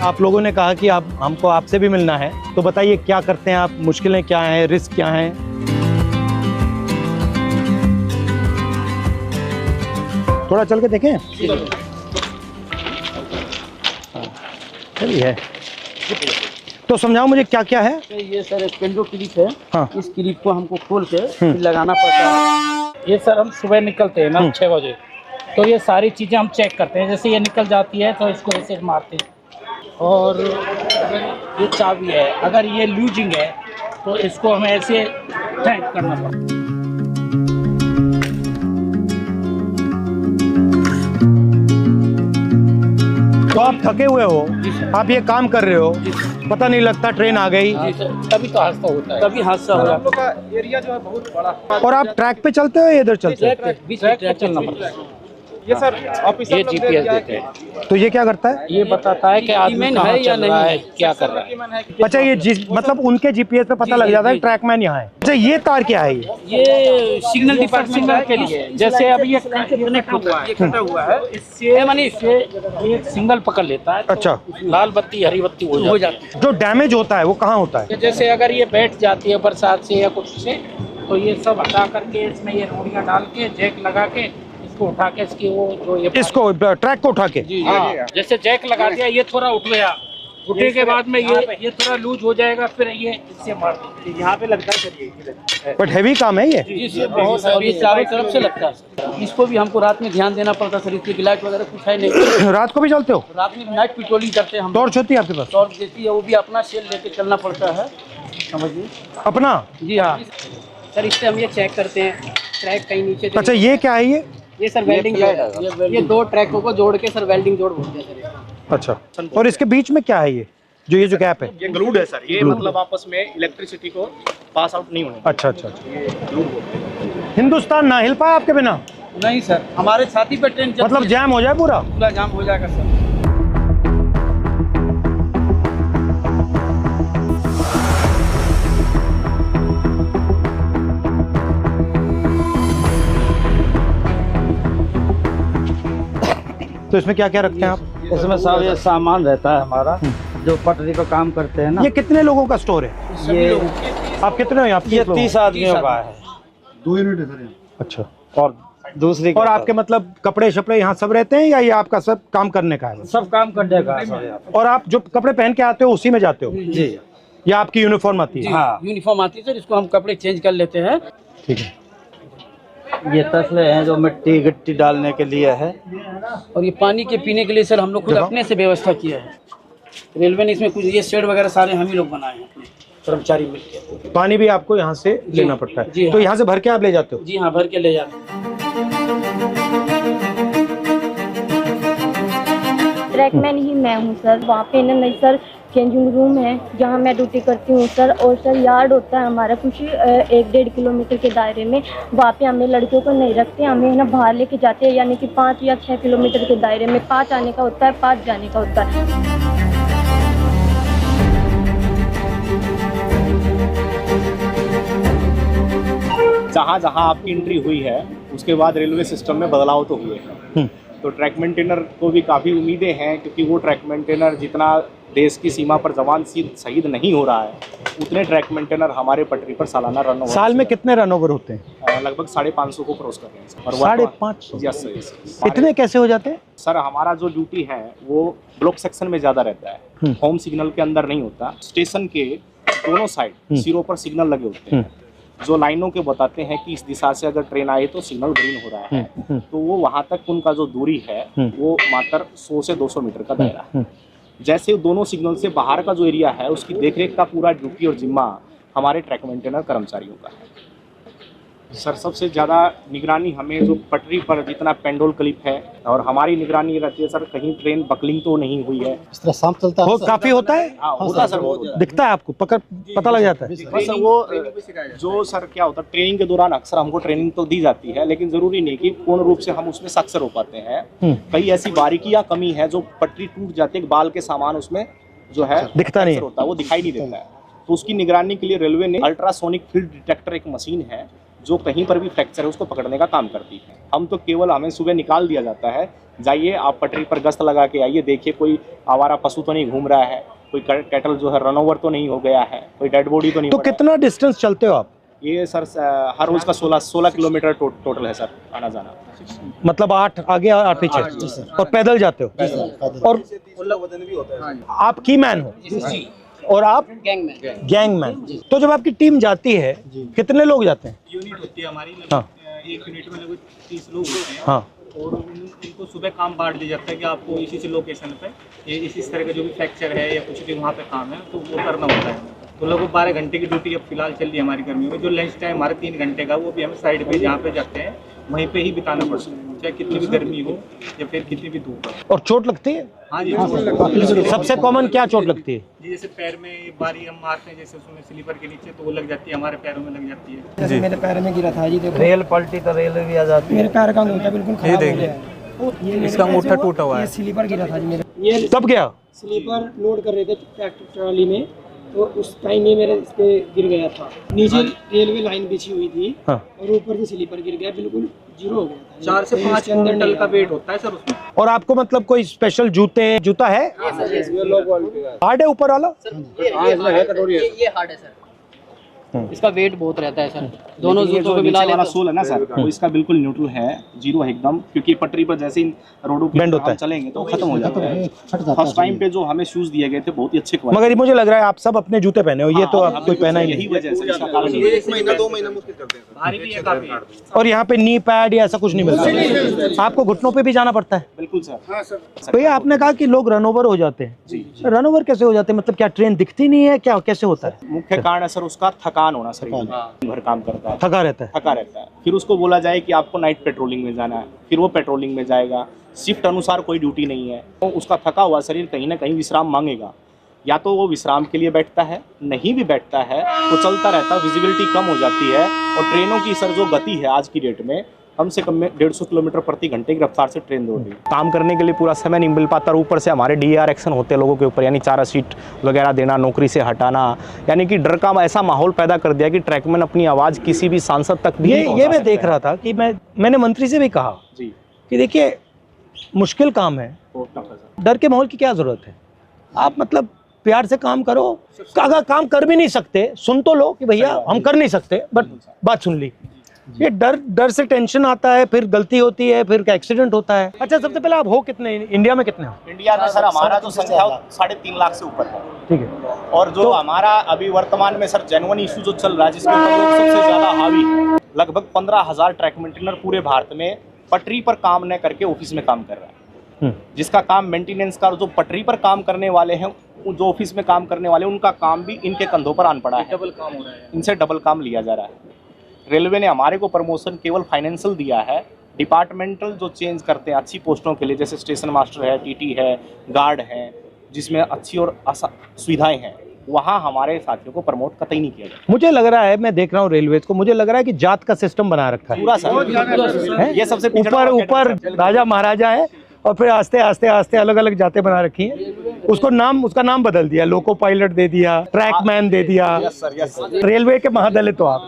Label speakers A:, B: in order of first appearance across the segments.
A: आप लोगों ने कहा कि आप हमको आपसे भी मिलना है, तो बताइए क्या करते हैं आप, मुश्किलें क्या हैं, रिस्क क्या हैं? थोड़ा चल के देखें। चलिए, तो समझाओ मुझे क्या क्या है।
B: ये सर एक पेंडो क्लिप है।
A: हाँ।
B: इस क्लिप को हमको खोल के फिर लगाना पड़ता है। ये सर हम सुबह निकलते हैं ना 6 बजे, तो ये सारी चीज़ें हम चेक करते हैं। जैसे ये निकल जाती है तो इसको ऐसे मारते हैं। और ये चाबी है, अगर ये लूजिंग है तो इसको हमें ऐसे टाइट करना पड़ता है।
A: तो आप थके हुए हो, आप ये काम कर रहे हो, पता नहीं लगता ट्रेन आ गई,
B: तभी तो हादसा होता है, तभी हादसा हो रहा है।
C: एरिया जो है बहुत बड़ा।
A: और आप ट्रैक पे चलते हो या इधर चलते हो?
B: बीच में ट्रैक चलना पड़ता है।
C: ये सर ऑफिसर
B: ये
C: लोग
B: GPS
C: क्या है
B: देते हैं।
A: तो ये क्या करता है?
B: ये बताता है कि आदमी कहाँ चल रहा है, क्या कर रहा है।
A: अच्छा, ये मतलब उनके जीपीएस पे पता लग जाता है ट्रैकमैन यहाँ है। अच्छा, ये तार क्या है?
B: ये सिग्नल डिपार्टमेंट के लिए, जैसे अभी ये कनेक्ट हुआ है, ये कटा हुआ है, इससे मानी इससे ये सिग्नल पकड़ लेता है।
A: अच्छा।
B: लाल बत्ती हरी बत्ती हो जाती है।
A: जो डैमेज होता है वो कहाँ होता है?
B: जैसे अगर ये बैठ जाती है बरसात से या कुछ से, तो ये सब हटा करके इसमें ये रोड़ियाँ डाल के जैक लगा के इसको उठा के इसकी वो जो ये
A: इसको ट्रैक को उठा के?
B: हाँ, जैसे जैक लगा दिया, ये थोड़ा उठ गया, उठने के बाद में ये थोड़ा लूज हो जाएगा, फिर ये इससे मार देते। यहाँ पे लगता है सर ये।
A: बट हैवी काम है ये।
B: जी बहुत, और ये चारों तरफ से लगता है। इसको भी हमको रात में ध्यान देना पड़ता है सर, इसकी लाइट वगैरह कुछ है नहीं।
A: रात को भी चलते हो?
B: रात में नाइट पेट्रोलिंग करते हैं हम।
A: टॉर्च होती है आपके पास?
B: टॉर्च देती है, वो भी अपना सेल लेके चलना पड़ता है, समझिए।
A: अपना?
B: जी हाँ सर, इससे हम ये चेक करते हैं ट्रैक कहीं नीचे।
A: अच्छा, ये क्या है?
B: ये सर वेल्डिंग है। ये दो ट्रैकों को जोड़ के सर वेल्डिंग जोड़ बोलते हैं सर।
A: अच्छा, और इसके बीच में क्या है? ये जो गैप है?
C: ये ग्लूड है सर, ये मतलब आपस में इलेक्ट्रिसिटी को पास आउट नहीं होने।
A: अच्छा अच्छा अच्छा। हिंदुस्तान ना हिल पाया आपके बिना?
B: नहीं सर, हमारे छाती पे ट्रेन
A: मतलब जैम हो जाए पूरा?
B: पूरा जाम हो जाएगा सर।
A: तो इसमें क्या क्या रखते हैं आप?
B: इसमें सब ये सामान रहता है हमारा, जो पटरी पर काम करते हैं ना।
A: ये कितने लोगों का स्टोर है?
B: ये
A: आप कितने हो यहाँ?
B: ये 30 आदमियों का है।
D: 2 यूनिट है सर।
A: अच्छा।
B: और दूसरी
A: और आपके मतलब कपड़े शपड़े यहाँ सब रहते हैं या ये आपका सब काम करने का है?
B: सब काम करने का है सर।
A: और आप जो कपड़े पहन के आते हो उसी में जाते हो?
B: जी
A: या आपकी यूनिफॉर्म आती है?
B: हाँ, यूनिफॉर्म आती है सर, इसको हम कपड़े चेंज कर लेते हैं।
A: ठीक है।
B: ये तसले हैं जो मिट्टी गिट्टी डालने के लिए है, और ये पानी के पीने के लिए सर हम लोग खुद अपने से व्यवस्था किया है। रेलवे ने इसमें कुछ ये शेड वगैरह सारे हम ही लोग बनाए हैं, अपने कर्मचारी मिलकर।
A: पानी भी आपको यहाँ से लेना पड़ता है?
B: जी हाँ।
A: तो यहाँ से भर के आप ले जाते हो?
B: जी हाँ, भर के ले जाते हैं।
E: ट्रैकमैन ही मैं हूँ सर। वहाँ पे ना नहीं सर, चेंजिंग रूम है जहाँ मैं ड्यूटी करती हूँ सर। और सर यार्ड होता है हमारा कुछ 1-1.5 किलोमीटर के दायरे में। वहाँ पे हमें लड़कियों को नहीं रखते, हमें ना बाहर लेके जाते हैं, यानी कि 5 या 6 किलोमीटर के दायरे में। 5 आने का होता है, 5 जाने का होता है।
C: जहाँ जहाँ आपकी एंट्री हुई है उसके बाद रेलवे सिस्टम में बदलाव तो हुए हैं। तो ट्रैक मेंटेनर को भी काफ़ी उम्मीदें हैं, क्योंकि वो ट्रैक मेंटेनर जितना देश की सीमा पर जवान शहीद नहीं हो रहा है, उतने ट्रैक मेंटेनर हमारे पटरी पर सालाना रन ओवर।
A: साल में कितने रन ओवर होते हैं?
C: लगभग 550 को क्रॉस कर रहे हैं। और
A: 550?
C: Yes sir.
A: इतने कैसे हो जाते हैं?
C: सर हमारा जो ड्यूटी है वो ब्लॉक सेक्शन में ज़्यादा रहता है, होम सिग्नल के अंदर नहीं होता। स्टेशन के दोनों साइड सिरों पर सिग्नल लगे होते हैं, जो लाइनों के बताते हैं कि इस दिशा से अगर ट्रेन आई तो सिग्नल ग्रीन हो रहा है। तो वो वहाँ तक उनका जो दूरी है वो मात्र 100 से 200 मीटर का दायरा है। जैसे दोनों सिग्नल से बाहर का जो एरिया है उसकी देखरेख का पूरा ड्यूटी और जिम्मा हमारे ट्रैक मेंटेनर कर्मचारियों का है। सर सबसे ज़्यादा निगरानी हमें जो पटरी पर जितना पेंडोल क्लिप है, और हमारी निगरानी रहती है सर कहीं ट्रेन बकलिंग तो नहीं हुई है।
D: इस तरह शाम चलता है।
A: काफी होता है?
C: हाँ होता सर, वो
A: दिखता है आपको? पता लग जाता है?
C: बस वो जो सर क्या होता है ट्रेनिंग के दौरान अक्सर हमको ट्रेनिंग तो दी जाती है, लेकिन जरूरी नहीं कि पूर्ण रूप से हम उसमें सक्सेस हो पाते हैं। कई ऐसी बारीकियां कमी है जो पटरी टूट जाती है, बाल के सामान उसमें जो है
A: दिखता नहीं
C: होता, वो दिखाई नहीं देता है। तो उसकी निगरानी के लिए रेलवे ने अल्ट्रासोनिक फील्ड डिटेक्टर एक मशीन है जो कहीं पर भी फ्रैक्चर है उसको पकड़ने का काम करती है। हम तो केवल, हमें सुबह निकाल दिया जाता है, जाइए आप पटरी पर गश्त लगा के आइए, देखिए कोई आवारा पशु तो नहीं घूम रहा है, कोई कैटल जो है रन ओवर तो नहीं हो गया है, कोई डेड बॉडी तो नहीं।
A: तो कितना डिस्टेंस चलते हो आप?
C: ये सर हर रोज का 16 किलोमीटर टोटल है सर आना जाना।
A: मतलब 8 आगे 8 पीछे, और पैदल जाते हो? और आप की मैन हो और आप गैंगमैन। तो जब आपकी टीम जाती है कितने लोग जाते हैं?
C: यूनिट होती है हमारी,
A: हाँ।
C: एक यूनिट में लगभग 30 लोग होते हैं।
A: हाँ।
C: और उनको सुबह काम बांट दिया जाता है कि आपको इसी लोकेशन पे ये इसी तरह का जो भी फ्रैक्चर है या कुछ भी वहाँ पे काम है तो वो करना होता है। तो लगभग 12 घंटे की ड्यूटी अब फिलहाल चल रही है हमारी गर्मियों में। जो लंच टाइम हमारा 3 घंटे का, वो भी हमें साइड पे जहाँ पे जाते हैं वहीं पे ही बिताना पड़ता है, चाहे कितनी भी गर्मी हो या फिर कितनी भी धूप हो।
A: और चोट लगती है?
C: हाँ जी।
A: सबसे कॉमन क्या चोट लगती है?
C: जी जैसे पैर में बारी हम मारते हैं, जैसे उसमें स्लीपर के नीचे, तो वो लग जाती है, हमारे पैरों में लग जाती है।
F: जैसे मेरे पैर में गिरा था जी, देखो
A: रेल पलटी तो रेल भी आ जाती है।
F: मेरे पैर का अंगूठा बिल्कुल खराब हो गया है।
A: इसका अंगूठा टूटा हुआ है।
F: ये स्लीपर गिरा था जी मेरे। ये
A: तब क्या?
F: स्लीपर लोड कर रहे थे ट्रैक्टर ट्रॉली में, तो उस टाइम में मेरे इस पे गिर गया था। नीचे रेलवे लाइन बिछी हुई थी।
A: हाँ।
F: और ऊपर से स्लीपर गिर गया, बिल्कुल जीरो हो गया था।
C: 4 से 5 क्विंटल का वेट होता है सर उसमें।
A: और आपको मतलब कोई स्पेशल जूता है? हार्ड है ऊपर वाला?
G: ये हार्ड है सर, इसका वेट बहुत रहता है सर। दोनों
C: ये
G: जूतों
C: जो
G: को मिला
C: नीचे वाला
G: लेते
C: सोल है ना सर, वो इसका बिल्कुल न्यूट्रल है, जीरो है एकदम, क्योंकि पटरी पर जैसे ही रोडों पे
A: Bend होता
C: हम
A: है।
C: चलेंगे तो खत्म हो जाता है। फर्स्ट टाइम पे जो हमें शूज दिए गए थे बहुत ही अच्छे क्वालिटी।
A: मगर ये मुझे लग रहा है आप सब अपने जूते पहने हो, ये तो आप कोई पहना ही
C: यही
A: नहीं।
C: वजह से इसका कारण ये 1 महीना 2 महीना मुश्किल करते हैं। भारी भी है काफी।
A: और यहाँ पे नी पैड या ऐसा कुछ नहीं मिलता? आपको घुटनों पे भी जाना पड़ता है?
C: बिल्कुल सर।
A: भैया आपने कहा कि लोग रन ओवर हो जाते हैं, रन ओवर कैसे हो जाते हैं? मतलब क्या ट्रेन दिखती नहीं है क्या, कैसे होता है?
C: मुख्य कारण है सर उसका थकान होना, शरीर में भर काम करता है,
A: थका रहता है।
C: फिर उसको बोला जाए कि आपको नाइट पेट्रोलिंग में जाना है, फिर वो पेट्रोलिंग में जाएगा। शिफ्ट अनुसार कोई ड्यूटी नहीं है, तो उसका थका हुआ शरीर कहीं ना कहीं विश्राम मांगेगा। या तो वो विश्राम के लिए बैठता है, नहीं भी बैठता है तो चलता रहता है, विजिबिलिटी कम हो जाती है। और ट्रेनों की सर जो गति है आज की डेट में, कम से कम में 150 किलोमीटर प्रति घंटे की रफ्तार से ट्रेन दौड़ रही है। काम करने के लिए पूरा समय नहीं मिल पाता, और ऊपर से हमारे DAR एक्शन होते हैं लोगों के ऊपर, यानी 4 सीट वगैरह देना, नौकरी से हटाना, यानी कि डर का ऐसा माहौल पैदा कर दिया कि ट्रैकमैन अपनी आवाज़ किसी भी सांसद तक भी
A: ये मैं देख रहा था कि मैंने मंत्री से भी कहा
C: जी
A: कि देखिए मुश्किल काम है,
C: बहुत टफ है सर।
A: डर के माहौल की क्या जरूरत है? आप मतलब प्यार से काम करो। अगर काम कर भी नहीं सकते सुन तो लो कि भैया हम कर नहीं सकते, बट बात सुन ली। ये डर से टेंशन आता है, फिर गलती होती है, फिर एक्सीडेंट होता है। अच्छा, सबसे पहले आप हो कितने, इंडिया में कितने हो?
C: इंडिया में सर हमारा जो संख्या 3.5 लाख से ऊपर है।
A: ठीक है।
C: और जो हमारा अभी वर्तमान में सर जेन्युइन इशू जो चल रहा है, जिसके ऊपर लोग सबसे ज्यादा हावी, लगभग 15,000 ट्रैक मेंटेनर पूरे भारत में पटरी पर काम न करके ऑफिस में काम कर रहा है। जिसका काम मेंटेनेंस का, जो पटरी पर काम करने वाले हैं, जो ऑफिस में काम करने वाले, उनका काम भी इनके कंधों पर आन पड़ा है। डबल काम हो रहा है, इनसे डबल काम लिया जा रहा है। रेलवे ने हमारे को प्रमोशन केवल फाइनेंशियल दिया है, डिपार्टमेंटल जो चेंज करते हैं अच्छी पोस्टों के लिए, जैसे स्टेशन मास्टर है, TT है, गार्ड है, जिसमें अच्छी और सुविधाएं हैं, वहाँ हमारे साथियों को प्रमोट कतई नहीं किया जाता।
A: मुझे लग रहा है, मैं देख रहा हूँ रेलवेज को, मुझे लग रहा है कि जात का सिस्टम बना रखा है
C: पूरा सर, ये सबसे
A: ऊपर राजा महाराजा है, और फिर आस्ते आस्ते आस्ते अलग अलग जातें बना रखी हैं। उसका नाम बदल दिया, लोको पायलट दे दिया, ट्रैकमैन दे दिया।
C: Yes sir.
A: रेलवे के महादलित तो आप।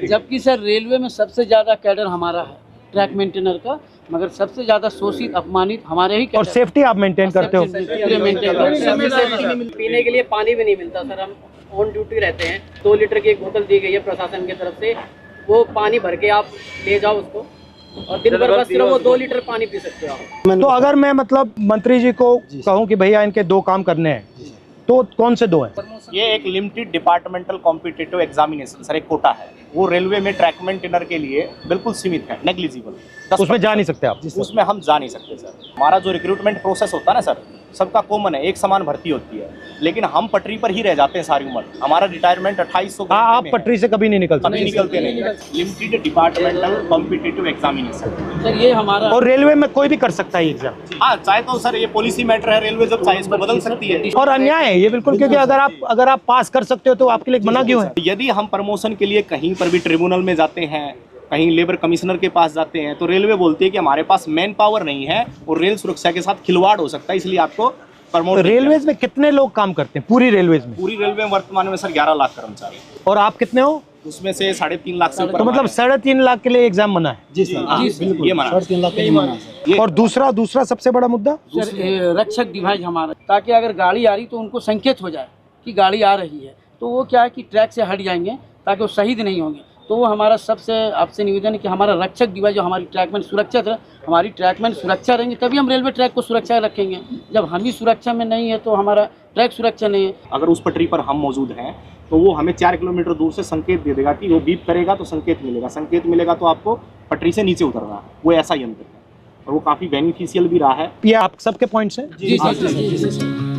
G: जबकि सर रेलवे में सबसे ज्यादा कैडर हमारा है ट्रैक मेंटेनर का, मगर सबसे ज्यादा शोषित अपमानित हमारे ही
A: और सेफ्टी आप मेंटेन करते हो?
G: पीने के लिए पानी भी नहीं मिलता सर, हम ऑन ड्यूटी रहते हैं। 2 लीटर की एक बोतल दी गई है प्रशासन की तरफ से, वो पानी भर के आप ले जाओ उसको, और दिन भर बस सिर्फ वो 2 लीटर पानी पी सकते हो आप।
A: तो अगर मैं मतलब मंत्री जी को कहूँ कि भैया इनके 2 काम करने हैं, तो कौन से 2 हैं?
C: ये एक limited departmental competitive examination sir, एक कोटा है, वो रेलवे में ट्रैक मेंटेनर के लिए बिल्कुल सीमित है, नेग्लिजिबल।
A: उसमें जा नहीं सकते आप?
C: उसमें हम जा नहीं सकते सर। हमारा जो रिक्रूटमेंट प्रोसेस होता है ना सर, सबका कॉमन है, एक समान भर्ती होती है, लेकिन हम पटरी पर ही रह जाते हैं सारी उम्र। हमारा रिटायरमेंट 2800।
A: आप पटरी से कभी नहीं निकलते?
C: कभी निकलते नहीं। Limited departmental competitive examination
G: sir ये हमारा,
A: और रेलवे में कोई भी कर सकता है एग्जाम?
C: हाँ, चाहे तो सर ये पॉलिसी मैटर है, रेलवे जब चाहे इसको बदल सकती है।
A: और अन्याय है ये बिल्कुल, क्योंकि अगर आप पास कर सकते हो तो आपके लिए मना क्यों है?
C: यदि हम प्रमोशन के लिए कहीं पर भी ट्रिब्यूनल में जाते हैं, कहीं लेबर कमिश्नर के पास जाते हैं, तो रेलवे बोलती है कि हमारे पास मैन पावर नहीं है और रेल सुरक्षा के साथ खिलवाड़ हो सकता है, इसलिए आपको प्रमोट।
A: रेलवेज में कितने लोग काम करते हैं पूरी रेलवेज में?
C: पूरी रेलवे में वर्तमान में सर 11 लाख कर्मचारी।
A: और आप कितने हो?
C: उसमें से 3.5 लाख से ऊपर
A: तो मतलब 3.5 लाख के लिए एग्जाम मना है।
D: जी सर
C: हाँ,
D: बिल्कुल
C: ये मना
D: 3.5 लाख का माना सर।
A: और दूसरा सबसे बड़ा मुद्दा
H: सर रक्षक डिवाइस हमारा, ताकि अगर गाड़ी आ रही तो उनको संकेत हो जाए कि गाड़ी आ रही है, तो वो क्या है कि ट्रैक से हट जाएंगे ताकि वो शहीद नहीं होंगे। तो वो हमारा सबसे आपसे निवेदन है कि हमारा रक्षक डिवाइस जो हमारी ट्रैक में सुरक्षित है, हमारी ट्रैक में सुरक्षा रहेंगे तभी हम रेलवे ट्रैक को सुरक्षा रखेंगे। जब हम ही सुरक्षा में नहीं है तो हमारा ट्रैक सुरक्षा नहीं है।
C: अगर उस पटरी पर हम मौजूद हैं तो वो हमें 4 किलोमीटर दूर से संकेत दे देगा कि वो बीप करेगा तो संकेत मिलेगा तो आपको पटरी से नीचे उतरना है। वो ऐसा यंत्र है और वो काफ़ी बेनिफिशियल भी रहा है।
A: ये आप सबके पॉइंट्स हैं।
H: जी सर।